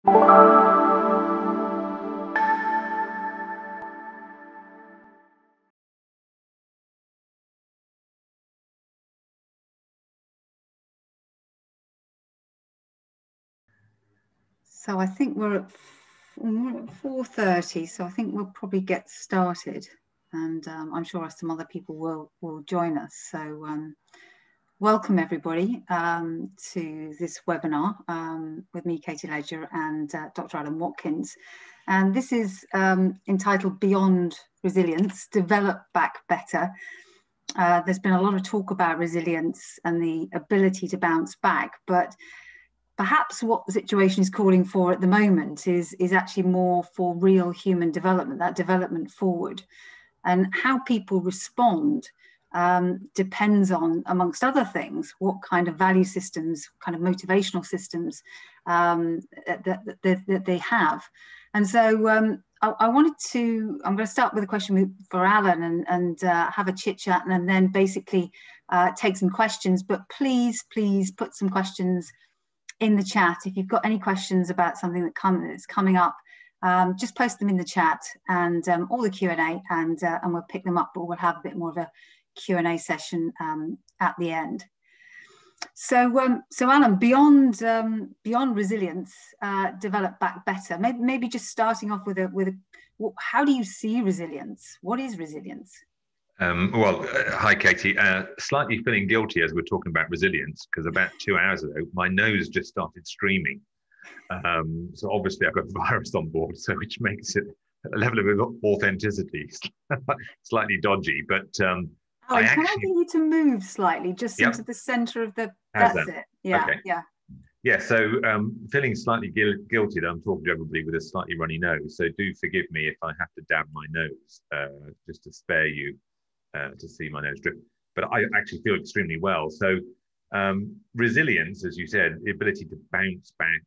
So I think we're at 4:30, so I think we'll probably get started, and I'm sure some other people will join us. So welcome everybody to this webinar with me, Katie Ledger, and Dr. Adam Watkins. And this is entitled Beyond Resilience, Develop Back Better. There's been a lot of talk about resilience and the ability to bounce back, but perhaps what the situation is calling for at the moment is actually more for real human development, that development forward. And how people respond depends on, amongst other things, what kind of value systems, kind of motivational systems that they have. And so I'm going to start with a question for Alan and have a chit chat and then basically take some questions. But please put some questions in the chat. If you've got any questions about something that's coming up, just post them in the chat and or the Q&A, and we'll pick them up, but we'll have a bit more of a Q&A session at the end. So Alan, beyond resilience, develop back better. Maybe just starting off with how do you see resilience? What is resilience? Hi, Katie. Slightly feeling guilty as we're talking about resilience, because about 2 hours ago, my nose just started streaming. So obviously I've got a virus on board, so which makes it a level of authenticity slightly dodgy. But can I get you to move slightly just into the center of the... That's it. Yeah, okay. Yeah, so feeling slightly guilty that I'm talking to everybody with a slightly runny nose. So do forgive me if I have to dab my nose, just to spare you to see my nose drip. But I actually feel extremely well. So resilience, as you said, the ability to bounce back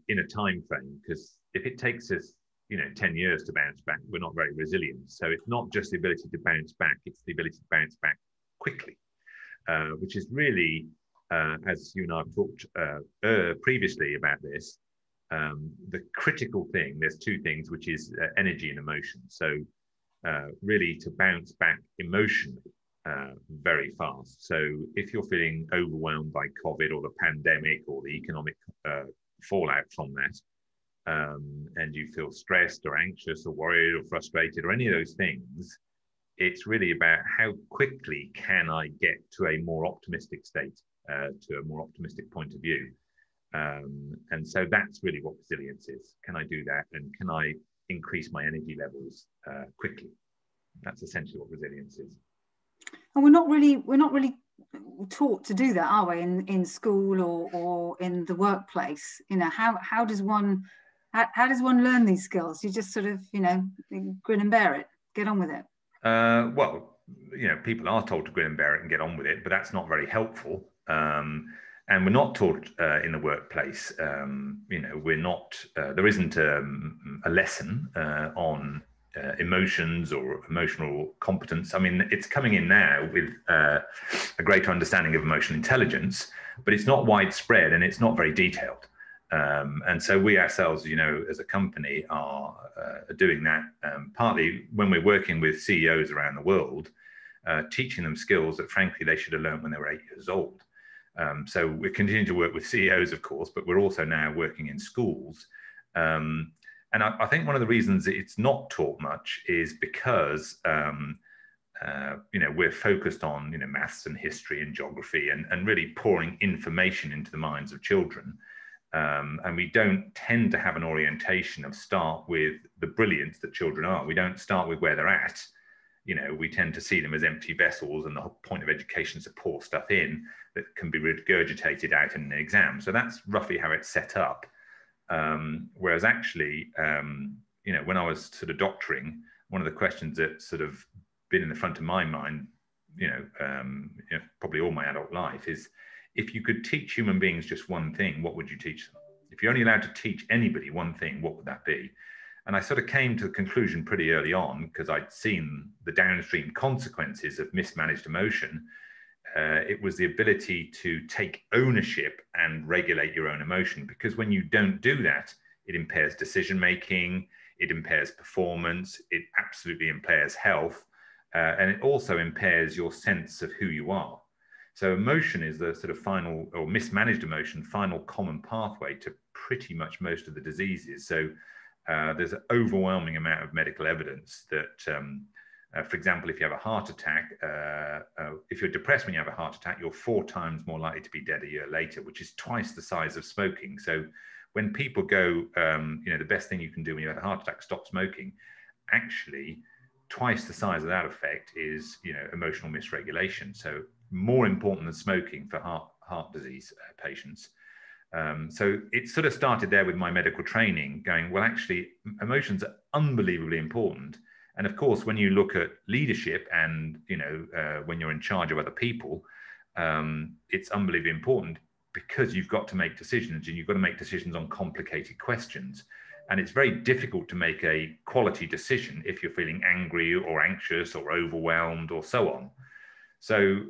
in a time frame, because if it takes us 10 years to bounce back, we're not very resilient. So it's not just the ability to bounce back, it's the ability to bounce back quickly, which is really, as you and I have talked previously about this, the critical thing. There's two things, which is energy and emotion. So really to bounce back emotionally very fast. So if you're feeling overwhelmed by COVID or the pandemic or the economic fallout from that, and you feel stressed or anxious or worried or frustrated or any of those things, it's really about how quickly can I get to a more optimistic state, to a more optimistic point of view. And so that's really what resilience is. Can I do that? And can I increase my energy levels quickly? That's essentially what resilience is. And we're not really taught to do that, are we, in school or in the workplace? How does one learn these skills? You just sort of grin and bear it, get on with it. Well, people are told to grin and bear it and get on with it, but that's not very helpful. And we're not taught in the workplace. We're not. There isn't a lesson on emotions or emotional competence. I mean, it's coming in now with a greater understanding of emotional intelligence, but it's not widespread and it's not very detailed. And so we ourselves, as a company, are doing that partly when we're working with CEOs around the world, teaching them skills that, frankly, they should have learned when they were 8 years old. So we're continuing to work with CEOs, of course, but we're also now working in schools. And I think one of the reasons it's not taught much is because, we're focused on, maths and history and geography and really pouring information into the minds of children. And we don't tend to have an orientation of start with the brilliance that children are. We don't start with where they're at. We tend to see them as empty vessels, and the whole point of education is to pour stuff in that can be regurgitated out in an exam. So that's roughly how it's set up. Whereas actually, when I was sort of doctoring, one of the questions that sort of been in the front of my mind, probably all my adult life, is if you could teach human beings just one thing, what would you teach them? If you're only allowed to teach anybody one thing, what would that be? And I sort of came to the conclusion pretty early on, because I'd seen the downstream consequences of mismanaged emotion. It was the ability to take ownership and regulate your own emotion, because when you don't do that, it impairs decision making, it impairs performance, it absolutely impairs health, and it also impairs your sense of who you are. So emotion is the sort of final, or mismanaged emotion, final common pathway to pretty much most of the diseases. So there's an overwhelming amount of medical evidence that, for example, if you have a heart attack, if you're depressed when you have a heart attack, you're 4 times more likely to be dead a year later, which is twice the size of smoking. So when people go, the best thing you can do when you have a heart attack, stop smoking, actually twice the size of that effect is, emotional misregulation. So more important than smoking for heart disease patients. So it sort of started there with my medical training, going, well, actually, emotions are unbelievably important. And of course, when you look at leadership and, when you're in charge of other people, it's unbelievably important because you've got to make decisions, and you've got to make decisions on complicated questions. And it's very difficult to make a quality decision if you're feeling angry or anxious or overwhelmed or so on. So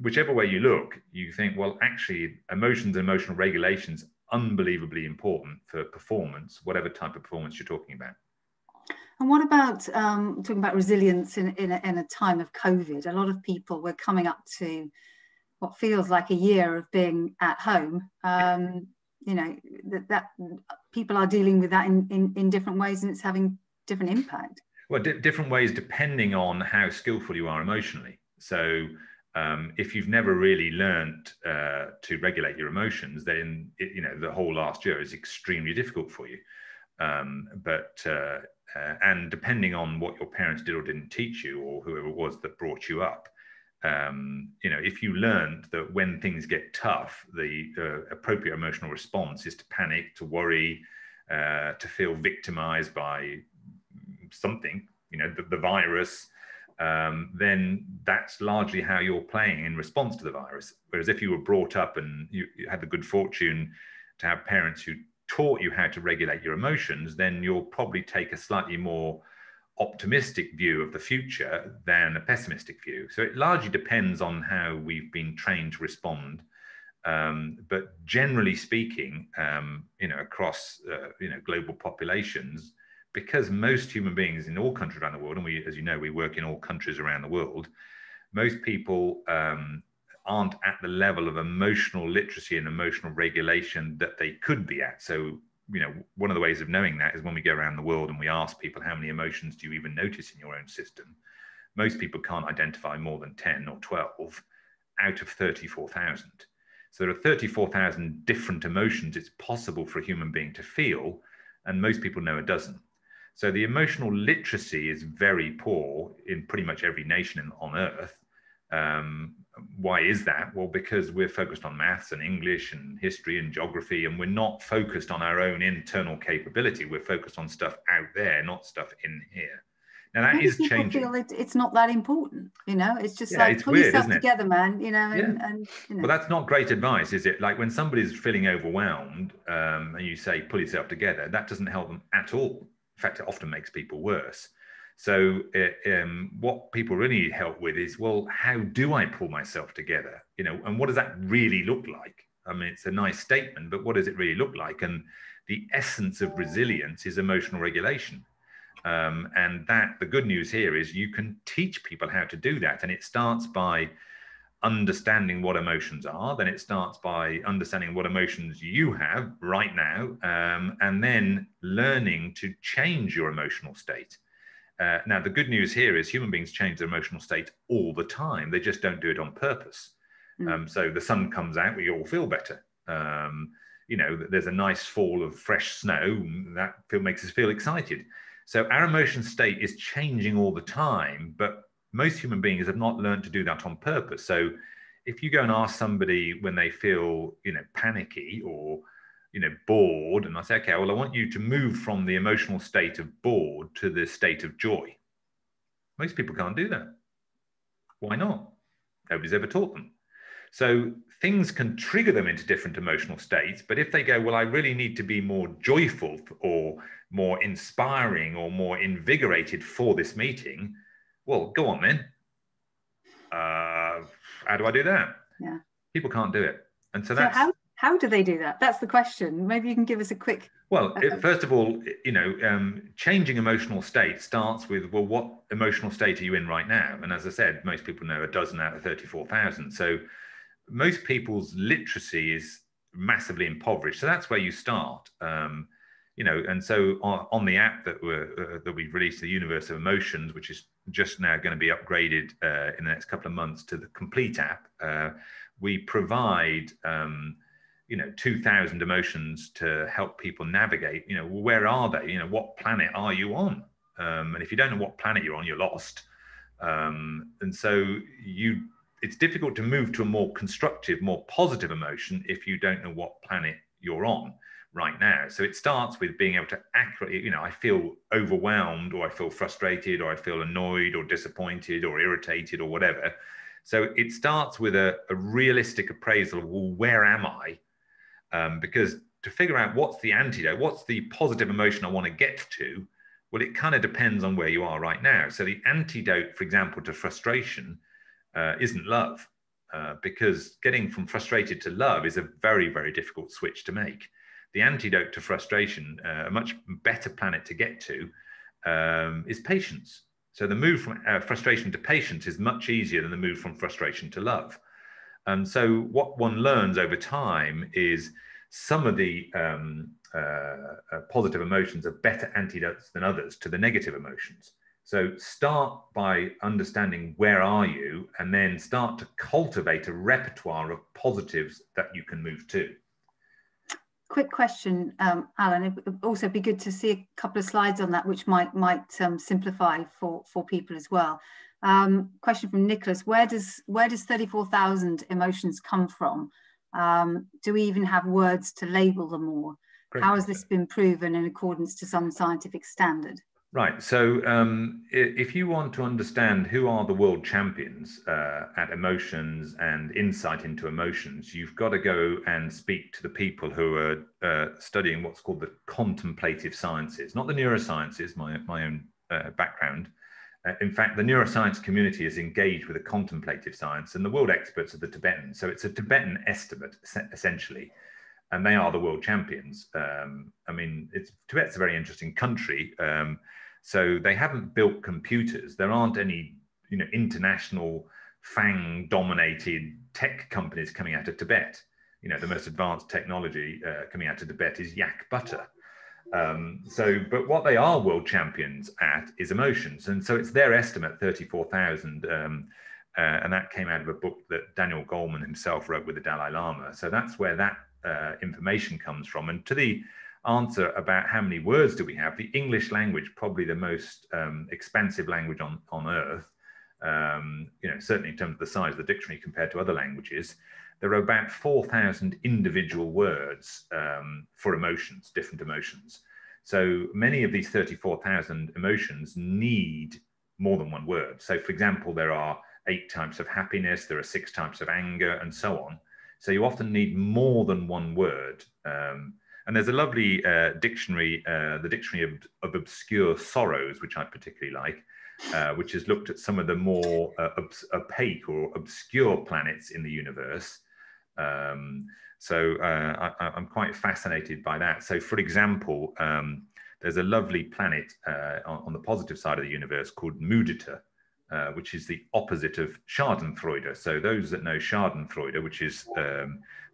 whichever way you look, you think, well, actually, emotions and emotional regulations unbelievably important for performance, whatever type of performance you're talking about. And what about talking about resilience in a time of COVID? A lot of people were coming up to what feels like a year of being at home. That people are dealing with that in different ways, and it's having different impact. Well, different ways depending on how skillful you are emotionally. So if you've never really learned to regulate your emotions, then the whole last year is extremely difficult for you. And depending on what your parents did or didn't teach you, or whoever it was that brought you up, if you learned that when things get tough, the appropriate emotional response is to panic, to worry, to feel victimized by something, the virus, then that's largely how you're playing in response to the virus. Whereas if you were brought up and you had the good fortune to have parents who taught you how to regulate your emotions, then you'll probably take a slightly more optimistic view of the future than a pessimistic view. So it largely depends on how we've been trained to respond. But generally speaking, across global populations, because most human beings in all countries around the world, and we, as you know, we work in all countries around the world, most people aren't at the level of emotional literacy and emotional regulation that they could be at. So, one of the ways of knowing that is when we go around the world and we ask people, how many emotions do you even notice in your own system? Most people can't identify more than 10 or 12 out of 34,000. So there are 34,000 different emotions it's possible for a human being to feel, and most people know a dozen. So the emotional literacy is very poor in pretty much every nation on earth. Why is that? Well, because we're focused on maths and English and history and geography, and we're not focused on our own internal capability. We're focused on stuff out there, not stuff in here. Now that is changing. People feel it's not that important, it's just like pull yourself together, man, and Well, that's not great advice, is it? Like when somebody's feeling overwhelmed, and you say pull yourself together, that doesn't help them at all. In fact, it often makes people worse. So what people really need help with is, well, how do I pull myself together? And what does that really look like? I mean, it's a nice statement, but what does it really look like? And the essence of resilience is emotional regulation. And the good news here is you can teach people how to do that. And it starts by understanding what emotions are. Then it starts by understanding what emotions you have right now, and then learning to change your emotional state. Now, the good news here is human beings change their emotional state all the time. They just don't do it on purpose. So the sun comes out, we all feel better. There's a nice fall of fresh snow, that makes us feel excited. So our emotion state is changing all the time, but most human beings have not learned to do that on purpose. So if you go and ask somebody when they feel, panicky or bored, and I say, okay, well, I want you to move from the emotional state of bored to the state of joy. Most people can't do that. Why not? Nobody's ever taught them. So things can trigger them into different emotional states, but if they go, well, I really need to be more joyful or more inspiring or more invigorated for this meeting, well, go on then. How do I do that? Yeah. People can't do it. And so that's... How do they do that? That's the question. Maybe you can give us a quick. Well, first of all, changing emotional state starts with, well, what emotional state are you in right now? And as I said, most people know a dozen out of 34,000. So most people's literacy is massively impoverished. So that's where you start. And so on the app that we've released, the Universe of Emotions, which is just now going to be upgraded in the next couple of months to the complete app, we provide 2,000 emotions to help people navigate. Where are they? What planet are you on? And if you don't know what planet you're on, you're lost. And so it's difficult to move to a more constructive, more positive emotion if you don't know what planet you're on right now. So it starts with being able to accurately, I feel overwhelmed, or I feel frustrated, or I feel annoyed or disappointed or irritated or whatever. So it starts with a realistic appraisal of, well, where am I? Because to figure out what's the antidote, what's the positive emotion I want to get to, well, it kind of depends on where you are right now. So the antidote, for example, to frustration isn't love, because getting from frustrated to love is a very, very difficult switch to make. The antidote to frustration, a much better planet to get to, is patience. So the move from frustration to patience is much easier than the move from frustration to love. And so what one learns over time is some of the positive emotions are better antidotes than others to the negative emotions. So start by understanding where are you, and then start to cultivate a repertoire of positives that you can move to. Quick question, Alan. It would also be good to see a couple of slides on that, which might simplify for people as well. Question from Nicholas: Where does 34,000 emotions come from? Do we even have words to label them all? Great. How has this been proven in accordance to some scientific standard? Right. So if you want to understand who are the world champions at emotions and insight into emotions, you've got to go and speak to the people who are studying what's called the contemplative sciences, not the neurosciences, my own background. In fact, the neuroscience community is engaged with a contemplative science, and the world experts are the Tibetans. So it's a Tibetan estimate, essentially. And they are the world champions. Tibet's a very interesting country. So they haven't built computers. There aren't any, international FANG-dominated tech companies coming out of Tibet. The most advanced technology coming out of Tibet is yak butter. But what they are world champions at is emotions. And so it's their estimate, 34,000. And that came out of a book that Daniel Goleman himself wrote with the Dalai Lama. So that's where that information comes from. And to the answer about how many words do we have, the English language, probably the most expansive language on earth, certainly in terms of the size of the dictionary compared to other languages, there are about 4,000 individual words for emotions, different emotions. So many of these 34,000 emotions need more than one word. So for example, there are 8 types of happiness, there are 6 types of anger, and so on. So you often need more than one word. And there's a lovely dictionary, the Dictionary of Obscure Sorrows, which I particularly like, which has looked at some of the more opaque or obscure planets in the universe. So I'm quite fascinated by that. So for example, there's a lovely planet on the positive side of the universe called Mudita, which is the opposite of Schadenfreude. So those that know Schadenfreude, which is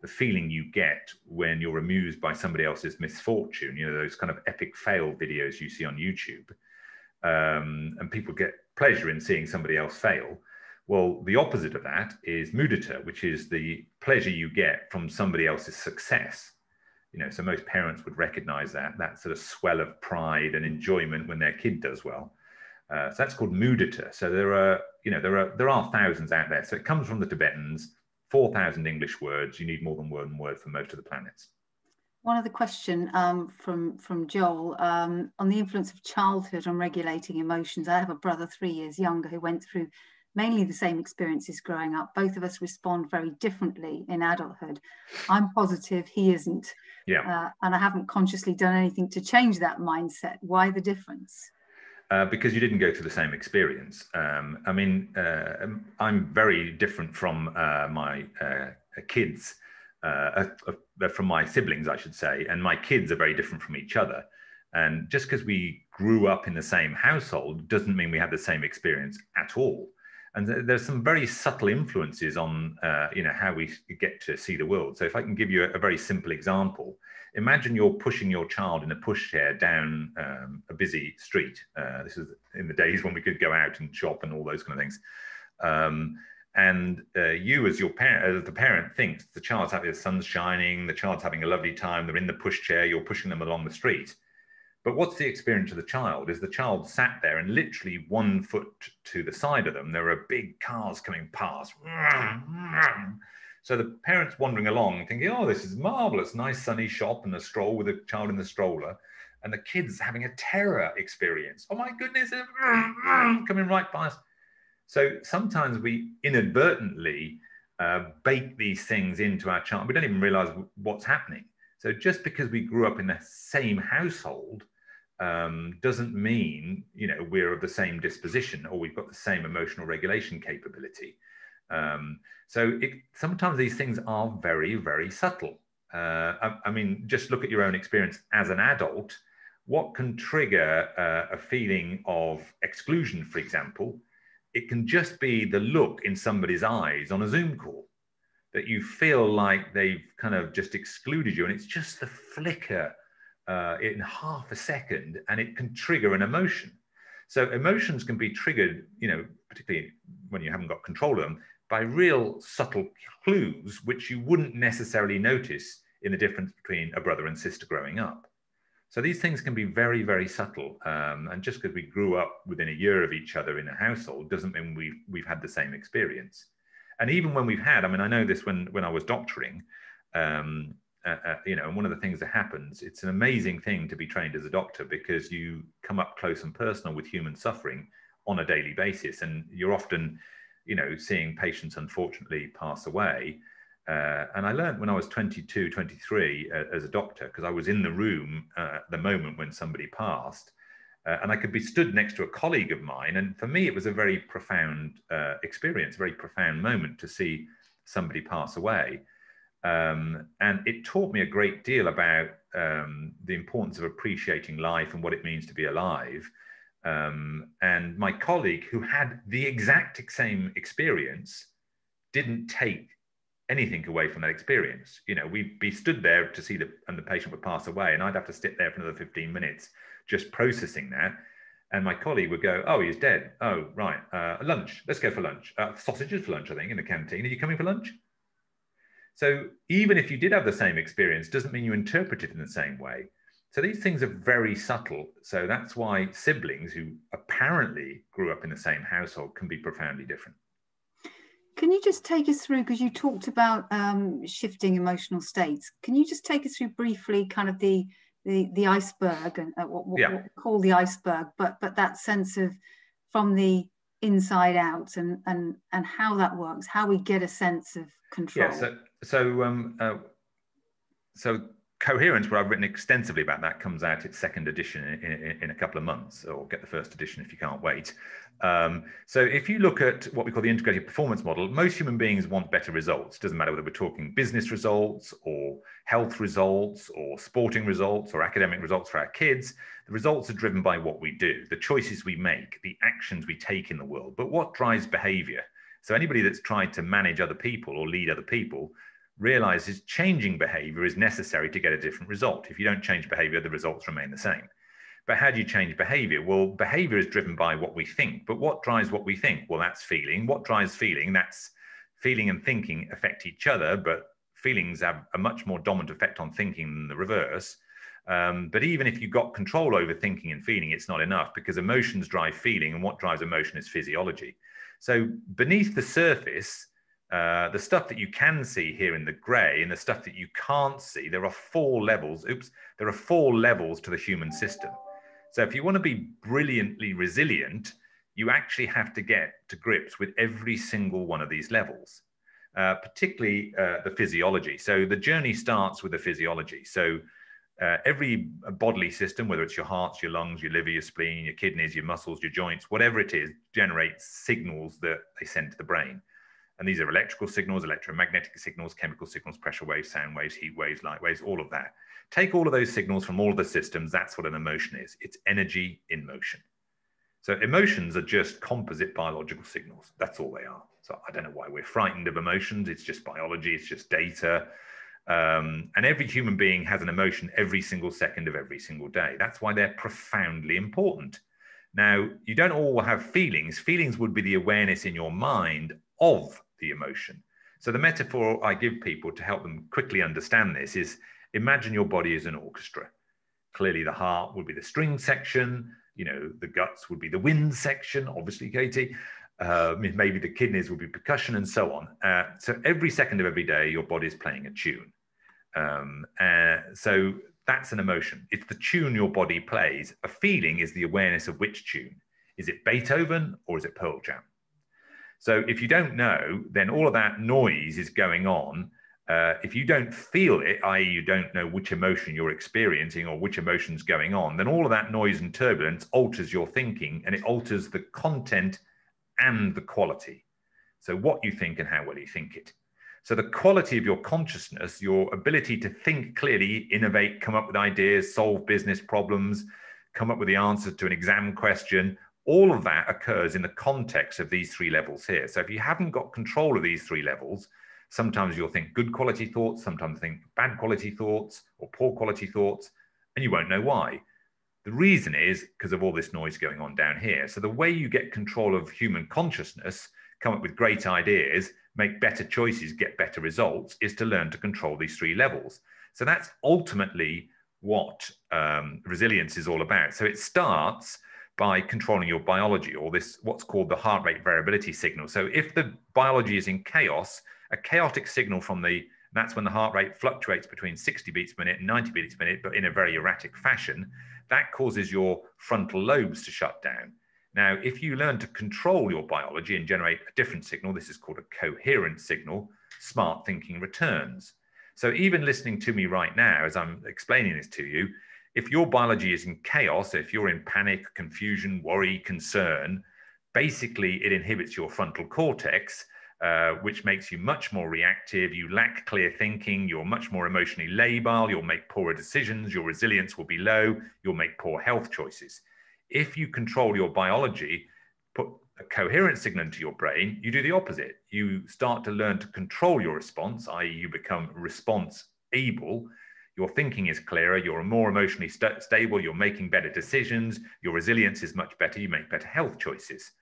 the feeling you get when you're amused by somebody else's misfortune, those kind of epic fail videos you see on YouTube, and people get pleasure in seeing somebody else fail. Well, the opposite of that is mudita, which is the pleasure you get from somebody else's success. So most parents would recognize that sort of swell of pride and enjoyment when their kid does well. So that's called mudita. So there are thousands out there. So it comes from the Tibetans. 4,000 English words. You need more than one word for most of the planets. One other question from Joel on the influence of childhood on regulating emotions. I have a brother 3 years younger who went through mainly the same experiences growing up. Both of us respond very differently in adulthood. I'm positive, he isn't. Yeah. And I haven't consciously done anything to change that mindset. Why the difference? Because you didn't go through the same experience. I'm very different from my kids. A they're from my siblings, I should say, and my kids are very different from each other. And just because we grew up in the same household doesn't mean we had the same experience at all. And there's some very subtle influences on, how we get to see the world. So if I can give you a very simple example, imagine you're pushing your child in a pushchair down a busy street. This is in the days when we could go out and shop and all those kind of things. You as the parent thinks the child's happy, the sun's shining, the child's having a lovely time, they're in the pushchair, you're pushing them along the street. But what's the experience of the child? Is the child sat there and literally 1 foot to the side of them, there are big cars coming past. So the parent's wandering along thinking, oh, this is marvelous, nice sunny shop and a stroll with a child in the stroller. And the kid's having a terror experience. Oh my goodness, coming right past. So sometimes we inadvertently bake these things into our child. We don't even realize what's happening. So just because we grew up in the same household doesn't mean, we're of the same disposition or we've got the same emotional regulation capability. Sometimes these things are very, very subtle. I mean, just look at your own experience as an adult. What can trigger a feeling of exclusion, for example? It can just be the look in somebody's eyes on a Zoom call, that you feel like they've kind of just excluded you. And it's just the flicker in half a second, and it can trigger an emotion. So emotions can be triggered, particularly when you haven't got control of them, by real subtle clues, which you wouldn't necessarily notice in the difference between a brother and sister growing up. So these things can be very, very subtle. And just because we grew up within a year of each other in a household doesn't mean we've had the same experience. And even when we've had, I know this when I was doctoring, and one of the things that happens, it's an amazing thing to be trained as a doctor because you come up close and personal with human suffering on a daily basis. And you're often, seeing patients unfortunately pass away. And I learned when I was 22, 23 as a doctor, because I was in the room at the moment when somebody passed, and I could be stood next to a colleague of mine. And for me, it was a very profound experience, a very profound moment to see somebody pass away. And it taught me a great deal about the importance of appreciating life and what it means to be alive. And my colleague, who had the exact same experience, didn't take anything away from that experience. We'd be stood there to see the patient would pass away, and I'd have to sit there for another 15 minutes just processing that. And my colleague would go, oh, he's dead. Oh, right. Lunch. Let's go for lunch. Sausages for lunch, I think, in the canteen. Are you coming for lunch? So even if you did have the same experience, doesn't mean you interpret it in the same way. So these things are very subtle. So that's why siblings who apparently grew up in the same household can be profoundly different. Can you just take us through, because you talked about shifting emotional states. Can you just take us through briefly kind of the iceberg and what we call the iceberg, but that sense of from the inside out and how that works, how we get a sense of control? Yeah, so Coherence, where I've written extensively about that, comes out its second edition in a couple of months, or get the first edition if you can't wait. So if you look at what we call the integrated performance model, most human beings want better results. Doesn't matter whether we're talking business results or health results or sporting results or academic results for our kids. The results are driven by what we do, the choices we make, the actions we take in the world. But what drives behavior? So anybody that's tried to manage other people or lead other people realizes changing behavior is necessary to get a different result. If you don't change behavior, the results remain the same. But how do you change behavior? Well, behavior is driven by what we think. But what drives what we think? Well, that's feeling. What drives feeling? That's feeling and thinking affect each other, but feelings have a much more dominant effect on thinking than the reverse. But even if you've got control over thinking and feeling, it's not enough, because emotions drive feeling, and what drives emotion is physiology. So beneath the surface, the stuff that you can see here in the gray and the stuff that you can't see, there are four levels to the human system. So if you want to be brilliantly resilient, you actually have to get to grips with every single one of these levels, particularly the physiology. So the journey starts with the physiology. So every bodily system, whether it's your heart, your lungs, your liver, your spleen, your kidneys, your muscles, your joints, whatever it is, generates signals that they send to the brain. And these are electrical signals, electromagnetic signals, chemical signals, pressure waves, sound waves, heat waves, light waves, all of that. Take all of those signals from all of the systems. That's what an emotion is. It's energy in motion. So emotions are just composite biological signals. That's all they are. So I don't know why we're frightened of emotions. It's just biology. It's just data. And every human being has an emotion every single second of every single day. That's why they're profoundly important. Now, you don't all have feelings. Feelings would be the awareness in your mind of the emotion. So the metaphor I give people to help them quickly understand this is, imagine your body as an orchestra. Clearly, the heart would be the string section. You know, the guts would be the wind section, obviously, Katie. Maybe the kidneys would be percussion and so on. So every second of every day, your body is playing a tune. So that's an emotion. It's the tune your body plays. A feeling is the awareness of which tune. Is it Beethoven or is it Pearl Jam? So if you don't know, then all of that noise is going on. If you don't feel it, i.e. you don't know which emotion you're experiencing or which emotion's going on, then all of that noise and turbulence alters your thinking, and it alters the content and the quality. So what you think and how well you think it. So the quality of your consciousness, your ability to think clearly, innovate, come up with ideas, solve business problems, come up with the answer to an exam question, all of that occurs in the context of these three levels here. So if you haven't got control of these three levels, sometimes you'll think good quality thoughts, sometimes think bad quality thoughts or poor quality thoughts, and you won't know why. The reason is because of all this noise going on down here. So the way you get control of human consciousness, come up with great ideas, make better choices, get better results, is to learn to control these three levels. So that's ultimately what resilience is all about. So it starts by controlling your biology, or this what's called the heart rate variability signal. So if the biology is in chaos, a chaotic signal from that's when the heart rate fluctuates between 60 beats per minute and 90 beats per minute, but in a very erratic fashion, that causes your frontal lobes to shut down. Now, if you learn to control your biology and generate a different signal, this is called a coherent signal, smart thinking returns. So even listening to me right now, as I'm explaining this to you, if your biology is in chaos, if you're in panic, confusion, worry, concern, basically it inhibits your frontal cortex, which makes you much more reactive. You lack clear thinking. You're much more emotionally labile. You'll make poorer decisions. Your resilience will be low. You'll make poor health choices. If you control your biology, put a coherent signal into your brain, you do the opposite. You start to learn to control your response, i.e. you become response able. Your thinking is clearer. You're more emotionally stable. You're making better decisions. Your resilience is much better. You make better health choices.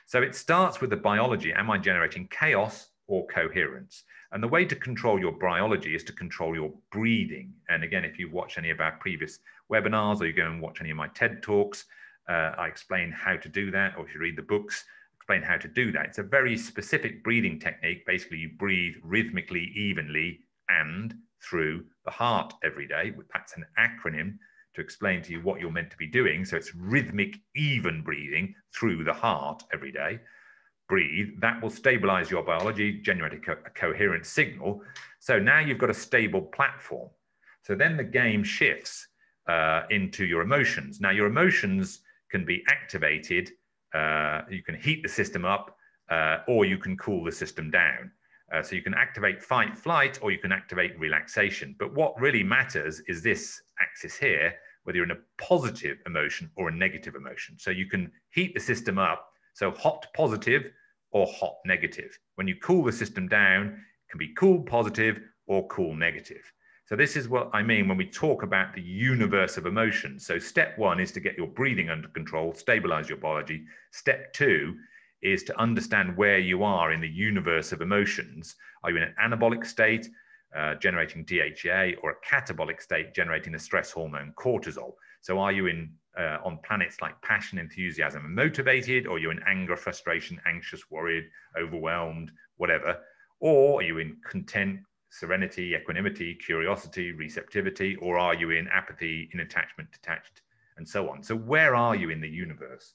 So it starts with the biology. Am I generating chaos or coherence? And the way to control your biology is to control your breathing. And again, if you've watched any of our previous webinars or you go and watch any of my TED Talks, I explain how to do that, or if you read the books, explain how to do that. It's a very specific breathing technique. Basically, you breathe rhythmically, evenly, and through the heart every day. That's an acronym to explain to you what you're meant to be doing. So it's rhythmic, even breathing through the heart every day. Breathe. That will stabilize your biology, generate a coherent signal. So now you've got a stable platform. So then the game shifts into your emotions. Now your emotions can be activated. You can heat the system up, or you can cool the system down. So you can activate fight, flight, or you can activate relaxation. But what really matters is this axis here, whether you're in a positive emotion or a negative emotion. So you can heat the system up, so hot positive or hot negative. When you cool the system down, it can be cool positive or cool negative. So this is what I mean when we talk about the universe of emotions. So step one is to get your breathing under control, stabilize your biology. Step two is to understand where you are in the universe of emotions. Are you in an anabolic state, generating DHEA, or a catabolic state, generating the stress hormone cortisol? So are you in on planets like passion, enthusiasm, and motivated, or are you in anger, frustration, anxious, worried, overwhelmed, whatever? Or are you in content, serenity, equanimity, curiosity, receptivity, or are you in apathy, in attachment, detached, and so on? So where are you in the universe?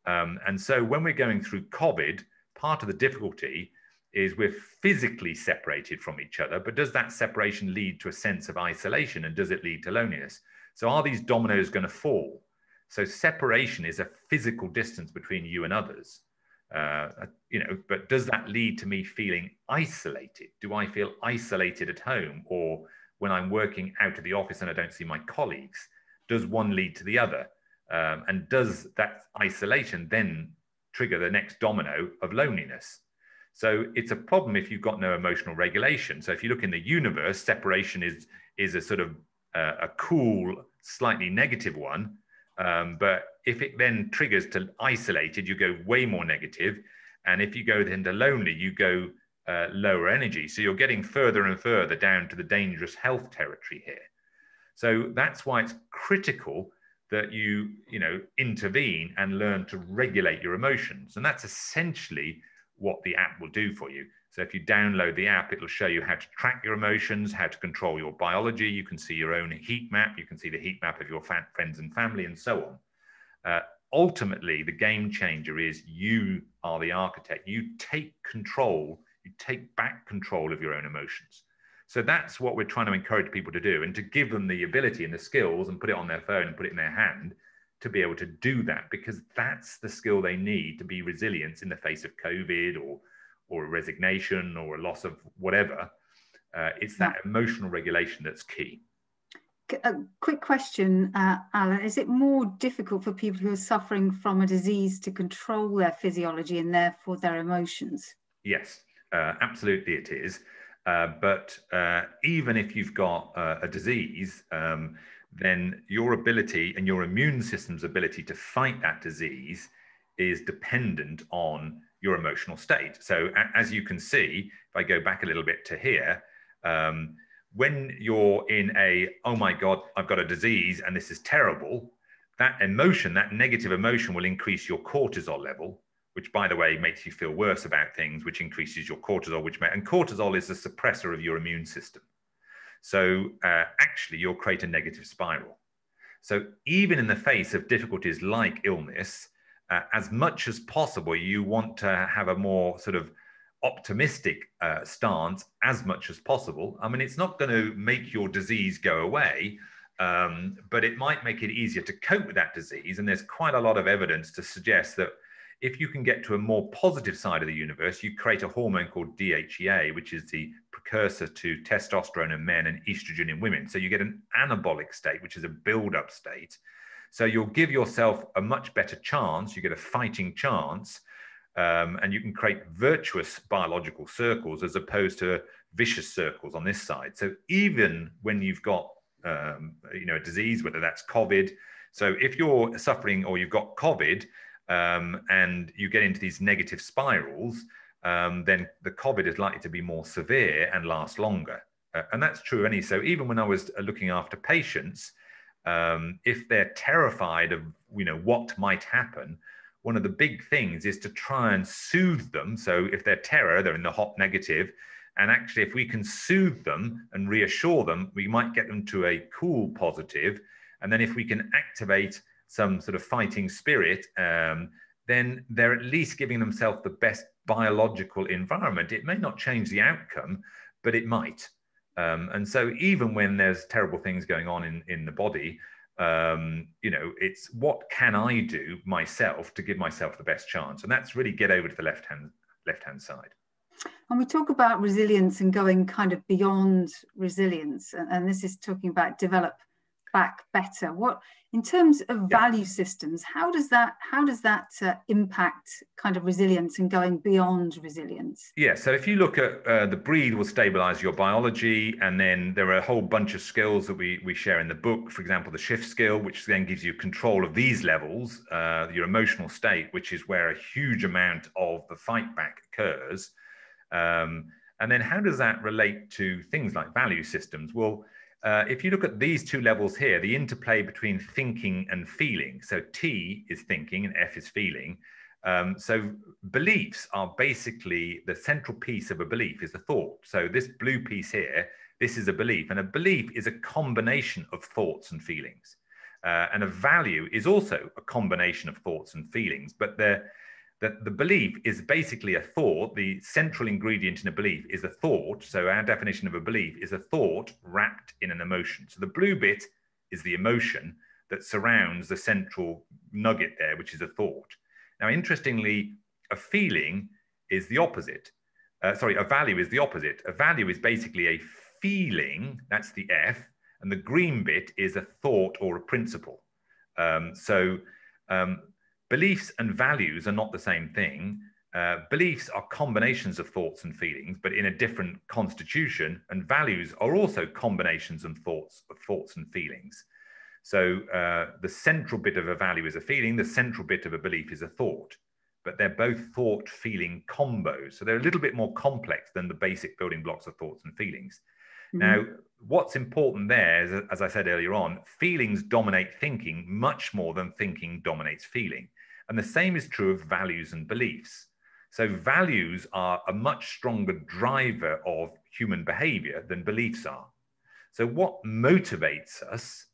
And so when we're going through COVID, part of the difficulty is we're physically separated from each other, but does that separation lead to a sense of isolation, and does it lead to loneliness? So are these dominoes going to fall? So separation is a physical distance between you and others. But does that lead to me feeling isolated? Do I feel isolated at home, or when I'm working out of the office and I don't see my colleagues? Does one lead to the other? And does that isolation then trigger the next domino of loneliness? So it's a problem if you've got no emotional regulation. So if you look in the universe, separation is a sort of a cool, slightly negative one. But if it then triggers to isolated, you go way more negative. And if you go then to lonely, you go lower energy. So you're getting further and further down to the dangerous health territory here. So that's why it's critical that you intervene and learn to regulate your emotions. And that's essentially what the app will do for you. So if you download the app, it'll show you how to track your emotions, how to control your biology. You can see your own heat map. You can see the heat map of your friends and family and so on. Ultimately, the game changer is you are the architect. You take control, you take back control of your own emotions. So that's what we're trying to encourage people to do, and to give them the ability and the skills and put it on their phone and put it in their hand to be able to do that, because that's the skill they need to be resilient in the face of COVID or a resignation or a loss of whatever. It's that emotional regulation that's key. A quick question, Alan. Is it more difficult for people who are suffering from a disease to control their physiology and therefore their emotions? Yes, absolutely it is. But even if you've got a disease, then your ability and your immune system's ability to fight that disease is dependent on your emotional state. So as you can see, if I go back a little bit to here, when you're in oh my God, I've got a disease and this is terrible, that emotion, that negative emotion will increase your cortisol level, which, by the way, makes you feel worse about things, which increases your cortisol, and cortisol is the suppressor of your immune system. So actually, you'll create a negative spiral. So even in the face of difficulties like illness, as much as possible, you want to have a more sort of optimistic stance as much as possible. I mean, it's not going to make your disease go away, but it might make it easier to cope with that disease. And there's quite a lot of evidence to suggest that if you can get to a more positive side of the universe, you create a hormone called DHEA, which is the precursor to testosterone in men and estrogen in women. So you get an anabolic state, which is a build-up state. So you'll give yourself a much better chance. You get a fighting chance, and you can create virtuous biological circles as opposed to vicious circles on this side. So even when you've got a disease, whether that's COVID, so if you're suffering or you've got COVID, and you get into these negative spirals, then the COVID is likely to be more severe and last longer. And that's true so even when I was looking after patients, if they're terrified of what might happen, one of the big things is to try and soothe them. So if they're they're in the hot negative, and actually if we can soothe them and reassure them, we might get them to a cool positive. And then if we can activate some sort of fighting spirit, then they're at least giving themselves the best biological environment. It may not change the outcome, but it might. And so even when there's terrible things going on in the body, it's what can I do myself to give myself the best chance? And that's really get over to the left-hand side. And we talk about resilience and going kind of beyond resilience. And this is talking about develop back better. What, in terms of value systems, how does that impact kind of resilience and going beyond resilience? Yeah, so if you look at the breathe will stabilize your biology, and then there are a whole bunch of skills that we share in the book. For example, the shift skill, which then gives you control of these levels, your emotional state, which is where a huge amount of the fight back occurs. And then how does that relate to things like value systems? Well, if you look at these two levels here, the interplay between thinking and feeling. So T is thinking and F is feeling. So beliefs are basically the central piece of a belief is a thought. So this blue piece here, this is a belief, and a belief is a combination of thoughts and feelings. And a value is also a combination of thoughts and feelings, but the belief is basically a thought. The central ingredient in a belief is a thought. So our definition of a belief is a thought wrapped in an emotion. So the blue bit is the emotion that surrounds the central nugget there, which is a thought. Now, interestingly, A feeling is the opposite. A value is the opposite. A value is basically a feeling, that's the F, and the green bit is a thought or a principle. Beliefs and values are not the same thing. Beliefs are combinations of thoughts and feelings, but in a different constitution, and values are also combinations of thoughts and feelings. So the central bit of a value is a feeling, the central bit of a belief is a thought, but they're both thought-feeling combos. So they're a little bit more complex than the basic building blocks of thoughts and feelings. Mm-hmm. Now, what's important there is, as I said earlier on, feelings dominate thinking much more than thinking dominates feeling. And the same is true of values and beliefs. So values are a much stronger driver of human behavior than beliefs are. So what motivates us,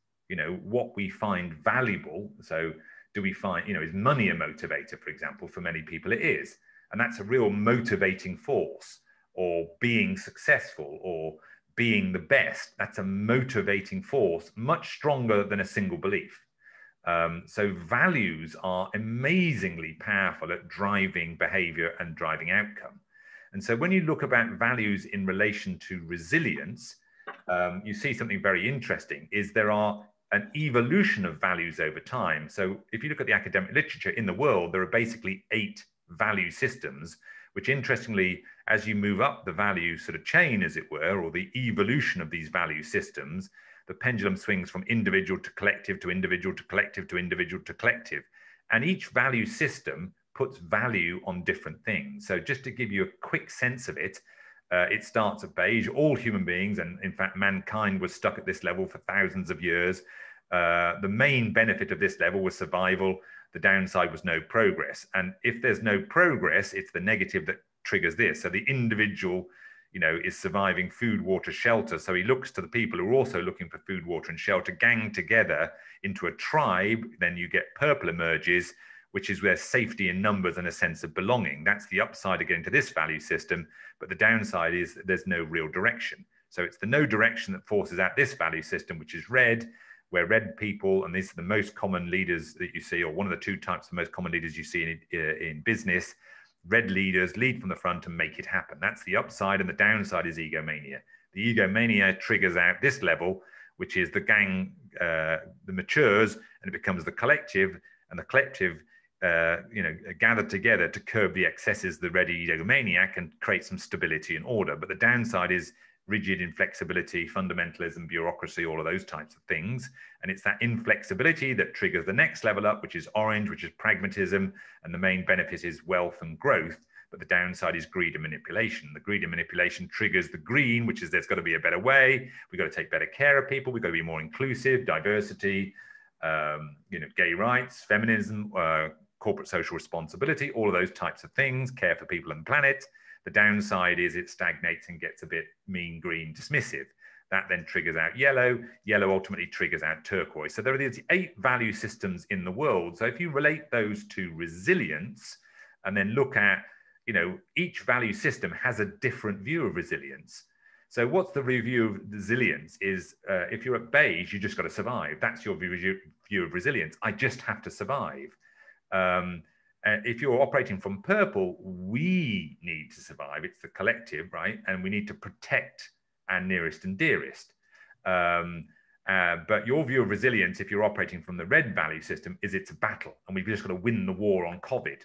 what we find valuable. So do we find, is money a motivator, for example? For many people it is. And that's a real motivating force. Or being successful or being the best. That's a motivating force, much stronger than a single belief. So values are amazingly powerful at driving behavior and driving outcome. And so when you look about values in relation to resilience, you see something very interesting is there are an evolution of values over time. So if you look at the academic literature in the world, there are basically 8 value systems, which interestingly, as you move up the value sort of chain, as it were, or the evolution of these value systems, the pendulum swings from individual to collective to individual to collective to individual to collective. And each value system puts value on different things. So just to give you a quick sense of it, it starts at beige. All human beings, and in fact, mankind was stuck at this level for thousands of years. The main benefit of this level was survival. The downside was no progress. And if there's no progress, it's the negative that triggers this. So the individual, is surviving food, water, shelter. So he looks to the people who are also looking for food, water, and shelter, gang together into a tribe. Then you get purple emerges, which is where safety in numbers and a sense of belonging. That's the upside again to this value system. But the downside is that there's no real direction. So it's the no direction that forces out this value system, which is red, where red people, and these are the most common leaders that you see, or one of the 2 types of most common leaders you see in business, red leaders lead from the front and make it happen. That's the upside, and the downside is egomania. The egomania triggers out this level, which is the gang, the matures, and it becomes the collective, and the collective gathered together to curb the excesses, the red egomaniac, and create some stability and order. But the downside is rigid inflexibility, fundamentalism, bureaucracy, all of those types of things. And it's that inflexibility that triggers the next level up, which is orange, which is pragmatism. And the main benefit is wealth and growth. But the downside is greed and manipulation. The greed and manipulation triggers the green, which is there's got to be a better way. We've got to take better care of people. We've got to be more inclusive, diversity, gay rights, feminism, corporate social responsibility, all of those types of things, care for people and the planet. The downside is it stagnates and gets a bit mean, green, dismissive. That then triggers out yellow. Yellow ultimately triggers out turquoise. So there are these 8 value systems in the world. So if you relate those to resilience and then look at, each value system has a different view of resilience. So what's the review of resilience is if you're at beige, you just got to survive. That's your view of resilience. I just have to survive. If you're operating from purple, we need to survive. It's the collective, right? And we need to protect our nearest and dearest. But your view of resilience, if you're operating from the red value system, is it's a battle. And we've just got to win the war on COVID.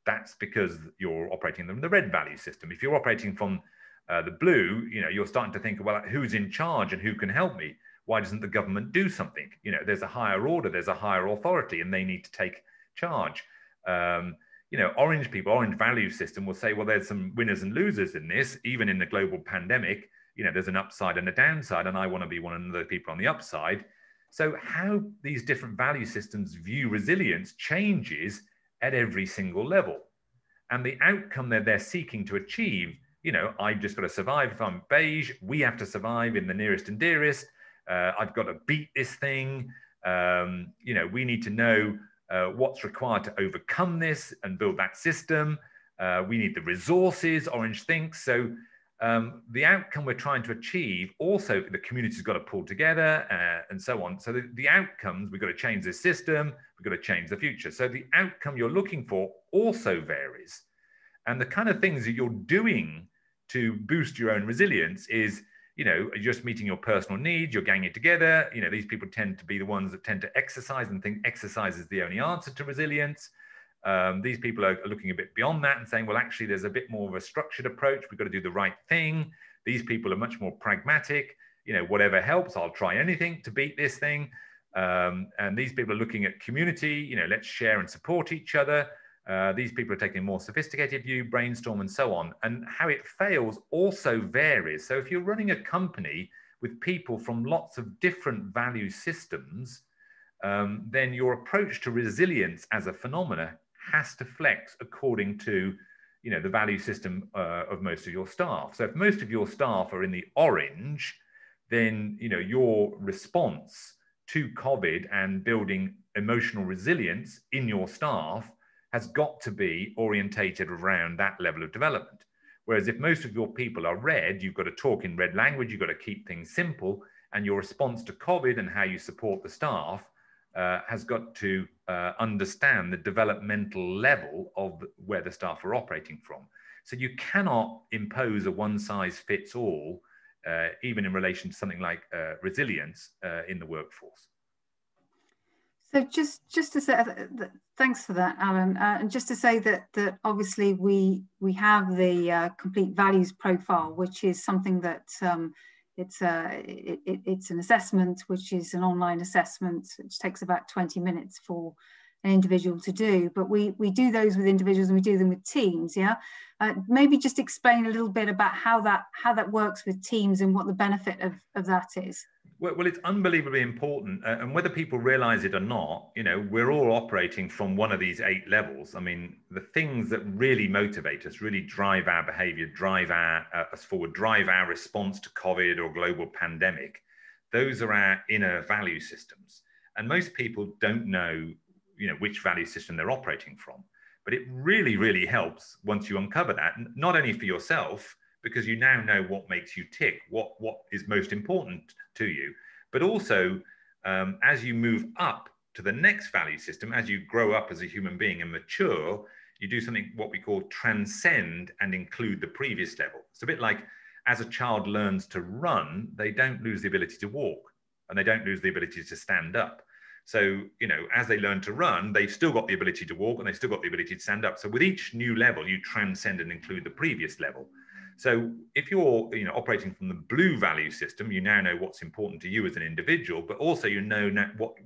That's because you're operating from the red value system. If you're operating from the blue, you're starting to think, well, who's in charge and who can help me? Why doesn't the government do something? There's a higher order, there's a higher authority, and they need to take charge. Orange people, orange value system will say, well, there's some winners and losers in this, even in the global pandemic, there's an upside and a downside, and I want to be one of the people on the upside. So how these different value systems view resilience changes at every single level. And the outcome that they're seeking to achieve, I've just got to survive. If I'm beige, we have to survive in the nearest and dearest. I've got to beat this thing. We need to know what's required to overcome this and build that system. We need the resources, Orange thinks. So the outcome we're trying to achieve, also the community's got to pull together and so on. So the outcomes, we've got to change this system, we've got to change the future. So the outcome you're looking for also varies. And the kind of things that you're doing to boost your own resilience is, you're just meeting your personal needs, you're ganging together. These people tend to be the ones that tend to exercise and think exercise is the only answer to resilience. These people are looking a bit beyond that and saying, well, actually, there's a bit more of a structured approach. We've got to do the right thing. These people are much more pragmatic. Whatever helps, I'll try anything to beat this thing. And these people are looking at community, let's share and support each other. These people are taking a more sophisticated view, brainstorm, and so on. And how it fails also varies. So if you're running a company with people from lots of different value systems, then your approach to resilience as a phenomena has to flex according to, the value system of most of your staff. So if most of your staff are in the orange, then, your response to COVID and building emotional resilience in your staff has got to be orientated around that level of development. Whereas if most of your people are red, you've got to talk in red language, you've got to keep things simple, and your response to COVID and how you support the staff has got to understand the developmental level of where the staff are operating from. So you cannot impose a one-size-fits-all, even in relation to something like resilience in the workforce. So just to say, thanks for that, Alan. And just to say that obviously we have the complete values profile, which is something that it's an assessment, which is an online assessment, which takes about 20 minutes for an individual to do. But we do those with individuals and we do them with teams. Yeah, maybe just explain a little bit about how that works with teams and what the benefit of that is. Well, it's unbelievably important, and whether people realize it or not, we're all operating from one of these 8 levels. I mean, the things that really motivate us, really drive our behavior, drive us forward, drive our response to COVID or global pandemic, those are our inner value systems. And most people don't know, which value system they're operating from. But it really, really helps once you uncover that, not only for yourself, because you now know what makes you tick, what is most important to you, but also as you move up to the next value system, as you grow up as a human being and mature, you do something what we call transcend and include the previous level. It's a bit like as a child learns to run, they don't lose the ability to walk and they don't lose the ability to stand up. So, as they learn to run, they've still got the ability to walk and they've still got the ability to stand up. So with each new level, you transcend and include the previous level. So if you're operating from the blue value system, you now know what's important to you as an individual, but also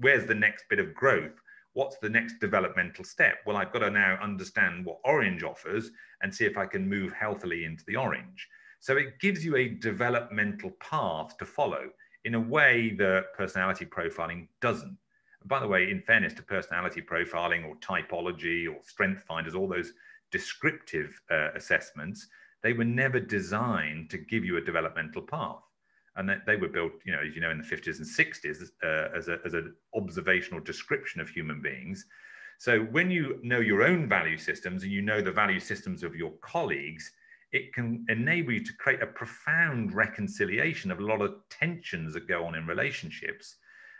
where's the next bit of growth? What's the next developmental step? Well, I've got to now understand what orange offers and see if I can move healthily into the orange. So it gives you a developmental path to follow in a way that personality profiling doesn't. And by the way, in fairness to personality profiling or typology or strength finders, all those descriptive assessments, they were never designed to give you a developmental path. And that they were built, as in the 50s and 60s as an observational description of human beings. So when you know your own value systems and you know the value systems of your colleagues, it can enable you to create a profound reconciliation of a lot of tensions that go on in relationships.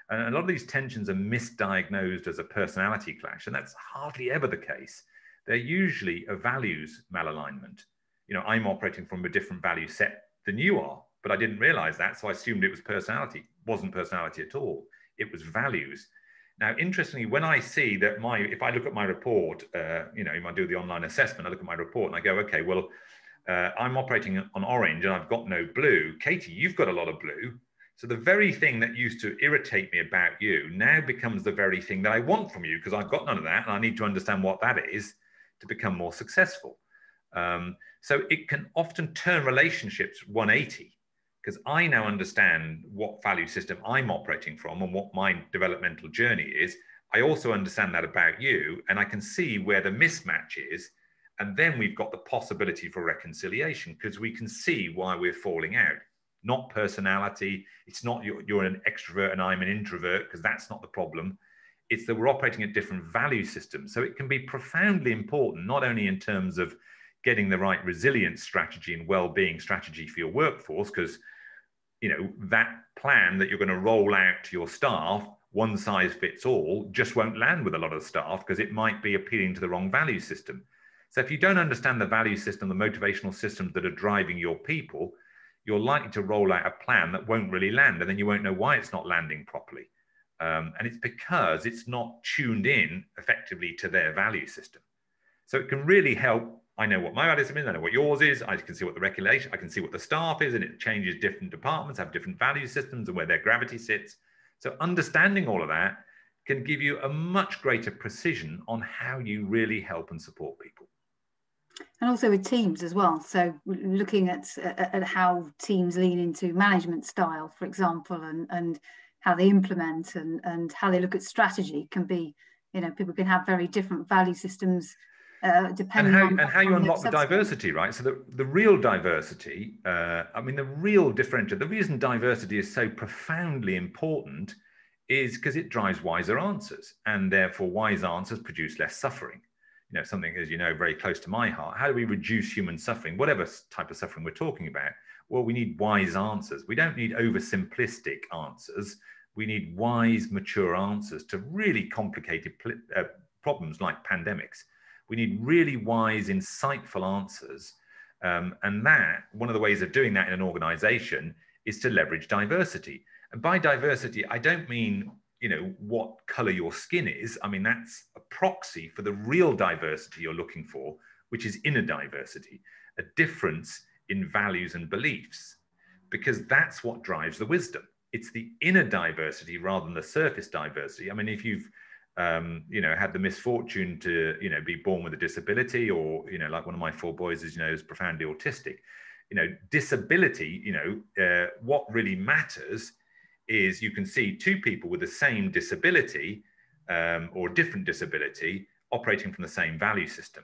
And a lot of these tensions are misdiagnosed as a personality clash, and that's hardly ever the case. They're usually a values malalignment. I'm operating from a different value set than you are, but I didn't realize that, so I assumed it was personality. It wasn't personality at all. It was values. Now, interestingly, when I see that if I look at my report, I do the online assessment, I look at my report and I go, okay, well, I'm operating on orange and I've got no blue. Katie, you've got a lot of blue. So the very thing that used to irritate me about you now becomes the very thing that I want from you, because I've got none of that and I need to understand what that is to become more successful. So it can often turn relationships 180, because I now understand what value system I'm operating from and what my developmental journey is. I also understand that about you, and I can see where the mismatch is. And then we've got the possibility for reconciliation, because we can see why we're falling out. Not personality. It's not you're an extrovert and I'm an introvert, because that's not the problem. It's that we're operating at different value systems. So it can be profoundly important, not only in terms of getting the right resilience strategy and well-being strategy for your workforce, because that plan that you're going to roll out to your staff, one size fits all, just won't land with a lot of staff, because it might be appealing to the wrong value system. So if you don't understand the value system, the motivational systems that are driving your people, you're likely to roll out a plan that won't really land, and then you won't know why it's not landing properly. And it's because it's not tuned in effectively to their value system. So it can really help. I know what my value system is, I know what yours is, I can see what the regulation, I can see what the staff is, and it changes. Different departments have different value systems and where their gravity sits. So understanding all of that can give you a much greater precision on how you really help and support people. And also with teams as well. So looking at how teams lean into management style, for example, and how they implement and how they look at strategy can be, people can have very different value systems depending on how you unlock the diversity, right? So the real diversity, the real differential, the reason diversity is so profoundly important is because it drives wiser answers, and therefore wise answers produce less suffering. Something, as you know, very close to my heart. How do we reduce human suffering, whatever type of suffering we're talking about? Well, we need wise answers. We don't need oversimplistic answers. We need wise, mature answers to really complicated problems like pandemics. We need really wise, insightful answers. And that, one of the ways of doing that in an organization is to leverage diversity. And by diversity, I don't mean what color your skin is. I mean, that's a proxy for the real diversity you're looking for, which is inner diversity, a difference in values and beliefs, because that's what drives the wisdom. It's the inner diversity rather than the surface diversity. I mean, if you've, had the misfortune to, be born with a disability, or, like one of my 4 boys is profoundly autistic, disability, what really matters is you can see 2 people with the same disability or different disability operating from the same value system.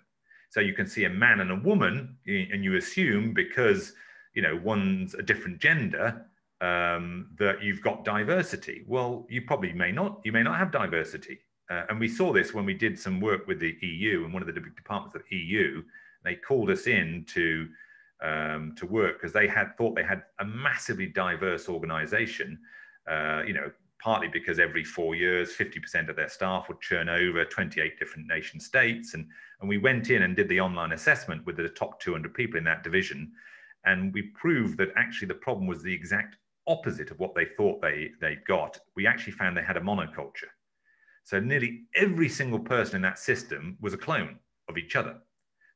So you can see a man and a woman, and you assume because one's a different gender that you've got diversity. Well, you probably may not. You may not have diversity. And we saw this when we did some work with the EU, and one of the big departments of the EU, they called us in to work because they thought they had a massively diverse organization. Partly because every 4 years, 50% of their staff would churn over 28 different nation states. And we went in and did the online assessment with the top 200 people in that division. And we proved that actually the problem was the exact opposite of what they thought they got. We actually found they had a monoculture. So nearly every single person in that system was a clone of each other.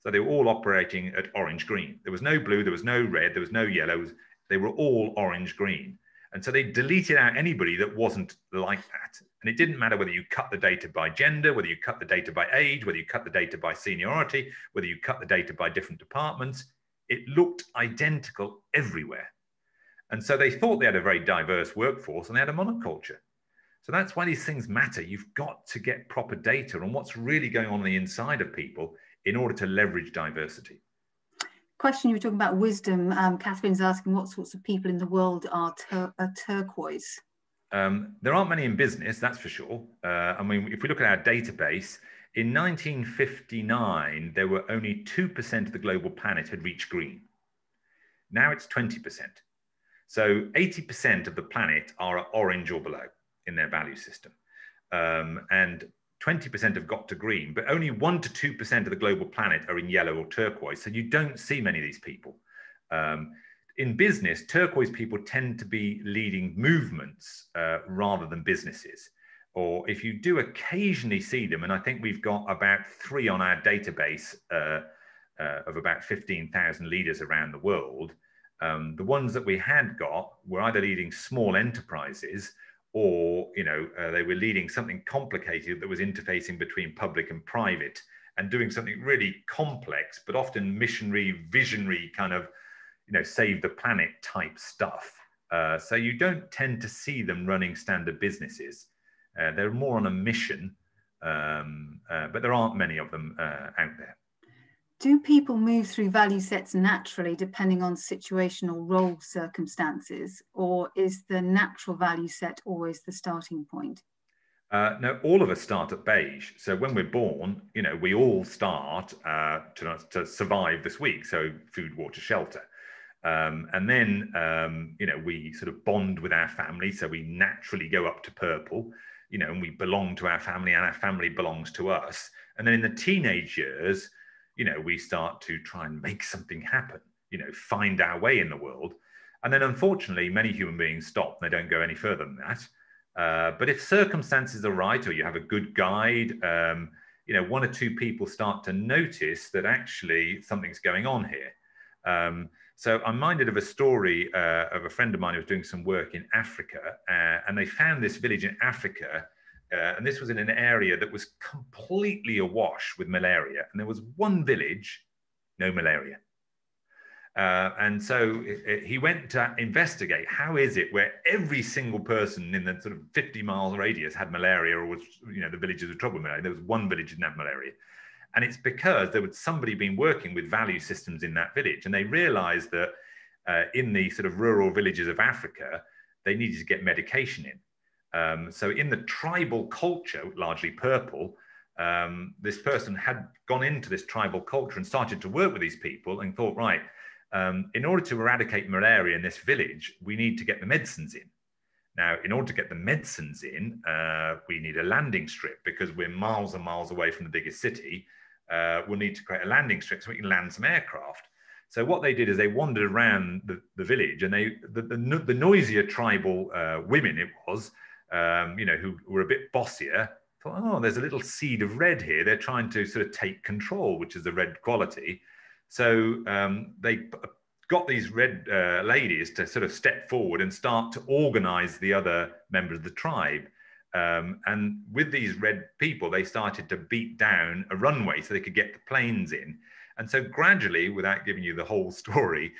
So they were all operating at orange-green. There was no blue, there was no red, there was no yellow. They were all orange-green. And so they deleted out anybody that wasn't like that. And it didn't matter whether you cut the data by gender, whether you cut the data by age, whether you cut the data by seniority, whether you cut the data by different departments. It looked identical everywhere. And so they thought they had a very diverse workforce, and they had a monoculture. So that's why these things matter. You've got to get proper data on what's really going on the inside of people in order to leverage diversity. Question, you were talking about wisdom. Catherine's asking what sorts of people in the world are turquoise? There aren't many in business, that's for sure. If we look at our database, in 1959, there were only 2% of the global planet had reached green. Now it's 20%. So 80% of the planet are at orange or below in their value system. And 20% have got to green, but only 1 to 2% of the global planet are in yellow or turquoise. So you don't see many of these people. In business, turquoise people tend to be leading movements rather than businesses. Or if you do occasionally see them, and I think we've got about 3 on our database of about 15,000 leaders around the world. The ones that we had got were either leading small enterprises, or they were leading something complicated that was interfacing between public and private and doing something really complex, but often missionary, visionary kind of, save the planet type stuff. So you don't tend to see them running standard businesses. They're more on a mission, but there aren't many of them out there. Do people move through value sets naturally depending on situational role circumstances, or is the natural value set always the starting point? No, all of us start at beige. So when we're born, we all start to survive this week. So food, water, shelter. And then, we sort of bond with our family. So we naturally go up to purple, and we belong to our family, and our family belongs to us. And then in the teenage years, we start to try and make something happen, find our way in the world. And then unfortunately, many human beings stop. They don't go any further than that. But if circumstances are right, or you have a good guide, one or two people start to notice that actually something's going on here. So I'm minded of a story of a friend of mine who was doing some work in Africa, and they found this village in Africa, and this was in an area that was completely awash with malaria. And there was one village, no malaria. And so he went to investigate, how is it where every single person in the sort of 50-mile radius had malaria, or was, the villages were troubled with malaria. There was one village that didn't have malaria. And it's because there was somebody been working with value systems in that village. And they realized that in the sort of rural villages of Africa, they needed to get medication in. So in the tribal culture, largely purple, this person had gone into this tribal culture and started to work with these people and thought, right, in order to eradicate malaria in this village, we need to get the medicines in. Now, in order to get the medicines in, we need a landing strip, because we're miles and miles away from the biggest city. We'll need to create a landing strip so we can land some aircraft. So what they did is they wandered around the village, and the noisier tribal women it was, who were a bit bossier, thought, oh, there's a little seed of red here. They're trying to sort of take control, which is the red quality. So they got these red ladies to sort of step forward and start to organize the other members of the tribe. And with these red people, they started to beat down a runway so they could get the planes in. And so gradually, without giving you the whole story,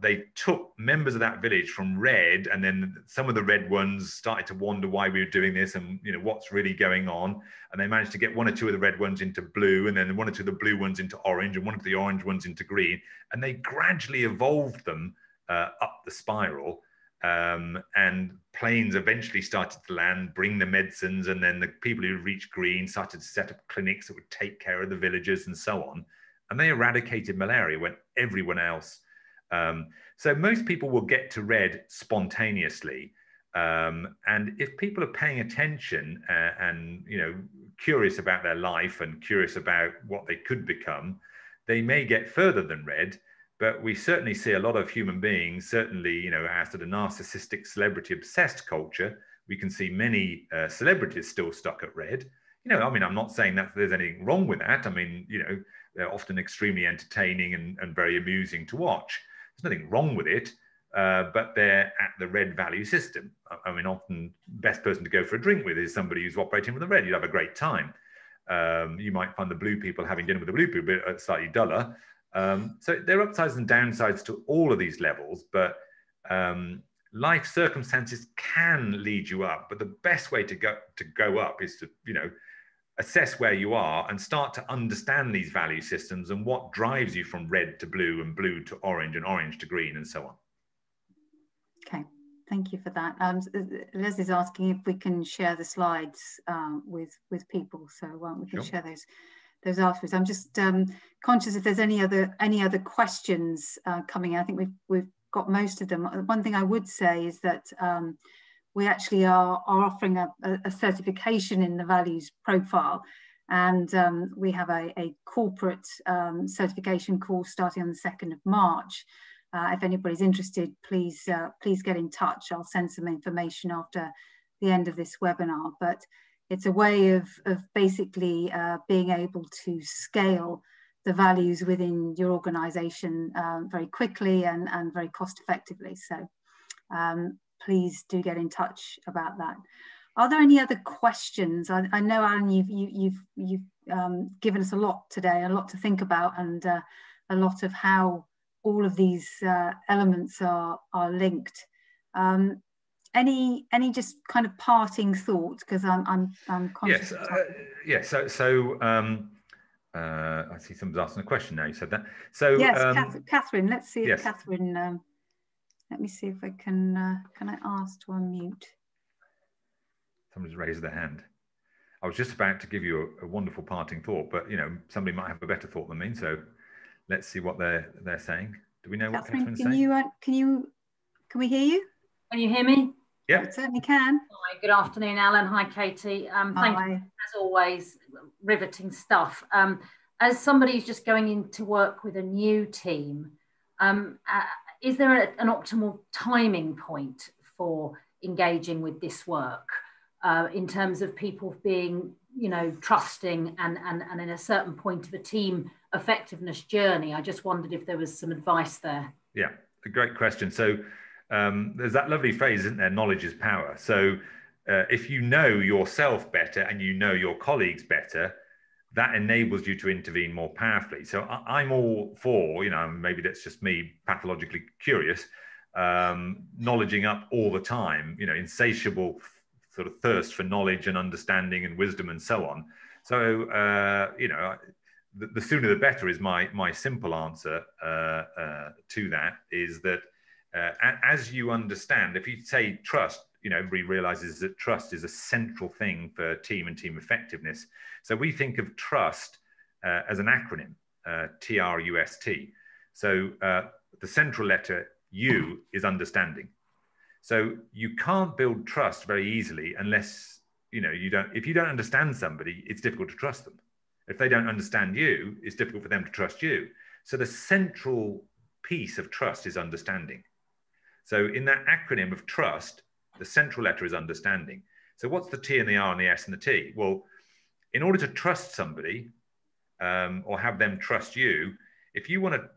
they took members of that village from red, and then some of the red ones started to wonder why we were doing this and what's really going on. And they managed to get one or two of the red ones into blue, and then one or two of the blue ones into orange, and one of the orange ones into green. And they gradually evolved them up the spiral. And planes eventually started to land, bring the medicines, and then the people who reached green started to set up clinics that would take care of the villagers and so on. And they eradicated malaria when everyone else. So most people will get to red spontaneously. And if people are paying attention and curious about their life and curious about what they could become, they may get further than red. But we certainly see a lot of human beings, certainly, our sort of narcissistic, celebrity-obsessed culture. We can see many celebrities still stuck at red. I'm not saying that there's anything wrong with that. I mean, they're often extremely entertaining and very amusing to watch. There's nothing wrong with it, but they're at the red value system. I mean, often the best person to go for a drink with is somebody who's operating with the red. You'd have a great time. You might find the blue people having dinner with the blue people a bit slightly duller. So there are upsides and downsides to all of these levels, but life circumstances can lead you up. But the best way to go up is to, assess where you are and start to understand these value systems and what drives you from red to blue and blue to orange and orange to green and so on. Okay, thank you for that. Leslie's asking if we can share the slides with people, so we can share those afterwards. I'm just conscious if there's any other questions coming in. I think we've got most of them. One thing I would say is that we actually are offering a certification in the values profile, and we have a corporate certification course starting on the 2nd of March. If anybody's interested, please get in touch. I'll send some information after the end of this webinar, but it's a way of basically being able to scale the values within your organization very quickly and very cost effectively. So please do get in touch about that. Are there any other questions? I know, Alan, you've given us a lot today, a lot to think about, and a lot of how all of these elements are linked. Any just kind of parting thoughts? Because I'm conscious. Yes. So I see somebody's asking a question now. You said that. So yes, Catherine. Let's see if Catherine. Let me see if I can I ask to unmute? Somebody's raised their hand. I was just about to give you a wonderful parting thought, but somebody might have a better thought than me. So let's see what they're saying. Do we know what Catherine's saying? Can we hear you? Can you hear me? Yeah, it certainly can. Hi, good afternoon, Alan. Hi, Katie. Thank you, as always, riveting stuff. as somebody who's just going in to work with a new team, is there an optimal timing point for engaging with this work in terms of people being, you know, trusting and in a certain point of a team effectiveness journey? I just wondered if there was some advice there. Yeah, a great question. So there's that lovely phrase, isn't there? Knowledge is power. So if you know yourself better and you know your colleagues better, that enables you to intervene more powerfully. So I'm all for, you know, maybe that's just me pathologically curious, knowledging up all the time, you know, insatiable sort of thirst for knowledge and understanding and wisdom and so on. So, you know, the sooner the better is my simple answer to that, is that as you understand, if you say trust, you know, everybody realizes that trust is a central thing for team and team effectiveness. So we think of trust as an acronym, TRUST. So the central letter U is understanding. So you can't build trust very easily unless, you know, if you don't understand somebody, it's difficult to trust them. If they don't understand you, it's difficult for them to trust you. So the central piece of trust is understanding. So in that acronym of trust, the central letter is understanding. So what's the T and the R and the S and the T? Well, in order to trust somebody or have them trust you, if you want to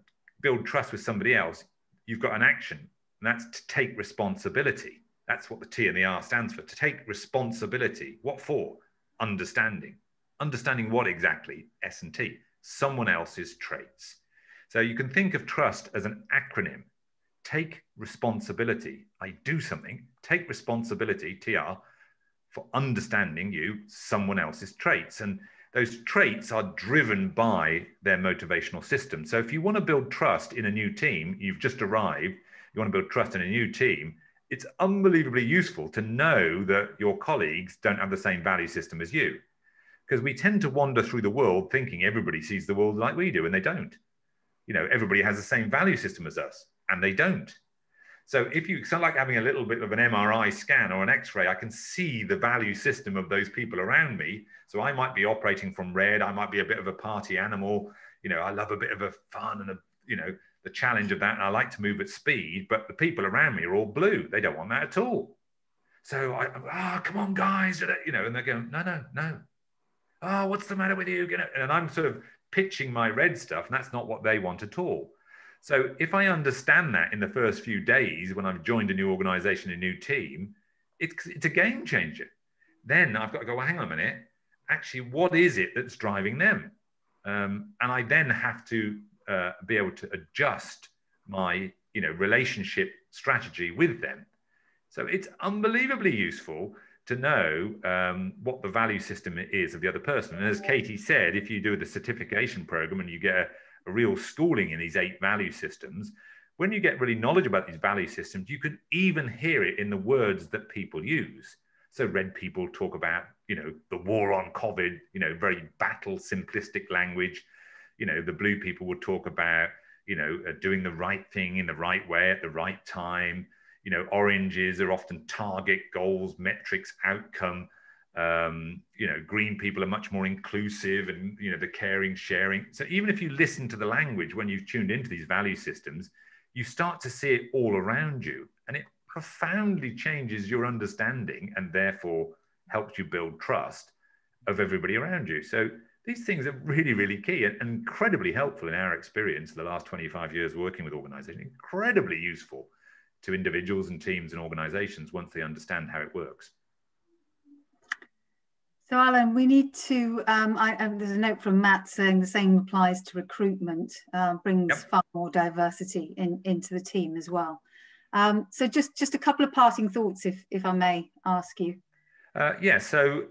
build trust with somebody else, you've got an action, and that's to take responsibility. That's what the T and the R stands for, to take responsibility. What for? Understanding. Understanding what exactly? S and T. Someone else's traits. So you can think of trust as an acronym. Take responsibility. I do something, take responsibility, TR, for understanding you, someone else's traits. And those traits are driven by their motivational system. So if you want to build trust in a new team, you've just arrived, you want to build trust in a new team, it's unbelievably useful to know that your colleagues don't have the same value system as you. Because we tend to wander through the world thinking everybody sees the world like we do, and they don't. You know, everybody has the same value system as us, and they don't. So if you, it's like having a little bit of an MRI scan or an X-ray, I can see the value system of those people around me. So I might be operating from red. I might be a bit of a party animal. You know, I love a bit of a fun and you know, the challenge of that. And I like to move at speed, but the people around me are all blue. They don't want that at all. So come on, guys, you know, and they're going, no. Oh, what's the matter with you? And I'm sort of pitching my red stuff, and that's not what they want at all. So if I understand that in the first few days when I've joined a new organization, a new team, it's a game changer. Then I've got to go, well, hang on a minute. Actually, what is it that's driving them? And I then have to be able to adjust my, you know, relationship strategy with them. So it's unbelievably useful to know what the value system is of the other person. And as Katie said, if you do the certification program and you get a real schooling in these 8 value systems, when you get really knowledge about these value systems, you can even hear it in the words that people use. So red people talk about, you know, the war on COVID, you know, very battle simplistic language. You know, the blue people would talk about, you know, doing the right thing in the right way at the right time. You know, oranges are often target, goals, metrics, outcome. You know, green people are much more inclusive and, you know, the caring, sharing. So even if you listen to the language when you've tuned into these value systems, you start to see it all around you, and it profoundly changes your understanding and therefore helps you build trust of everybody around you. So these things are really, really key and incredibly helpful in our experience the last 25 years working with organizations, incredibly useful to individuals and teams and organizations once they understand how it works. So Alan, we need to, there's a note from Matt saying the same applies to recruitment, brings far more diversity into the team as well. So just a couple of parting thoughts, if I may ask you. So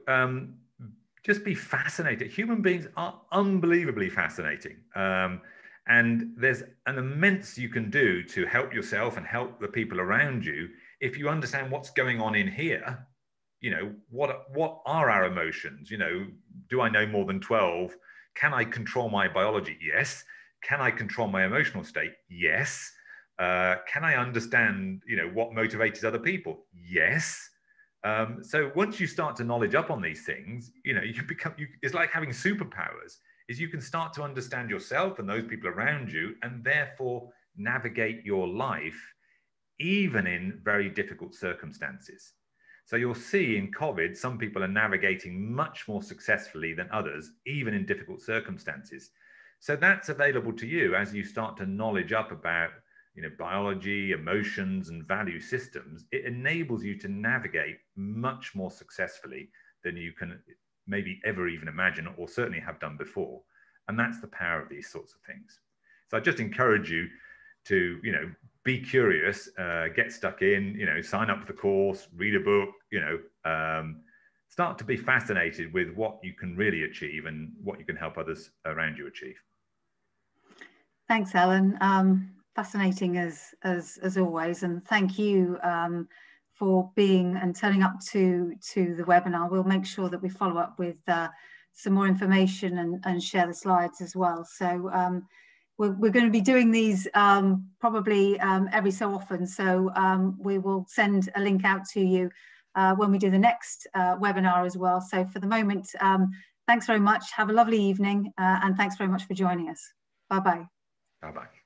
just be fascinated. Human beings are unbelievably fascinating. And there's an immense you can do to help yourself and help the people around you if you understand what's going on in here. You know, what are our emotions? You know, do I know more than 12? Can I control my biology? Yes. Can I control my emotional state? Yes. Can I understand, you know, what motivates other people? Yes. So once you start to knowledge up on these things, you know, it's like having superpowers. is you can start to understand yourself and those people around you, and therefore navigate your life even in very difficult circumstances. So you'll see in COVID, some people are navigating much more successfully than others, even in difficult circumstances. So that's available to you as you start to knowledge up about, you know, biology, emotions, and value systems. It enables you to navigate much more successfully than you can maybe ever even imagine, or certainly have done before. And that's the power of these sorts of things. So I just encourage you to, you know, be curious, get stuck in, you know, sign up for the course, read a book, you know, start to be fascinated with what you can really achieve and what you can help others around you achieve. Thanks, Alan. Fascinating as always, and thank you for being and turning up to the webinar. We'll make sure that we follow up with some more information and share the slides as well. So we're going to be doing these probably every so often. So we will send a link out to you when we do the next webinar as well. So for the moment, thanks very much. Have a lovely evening, and thanks very much for joining us. Bye-bye. Bye-bye.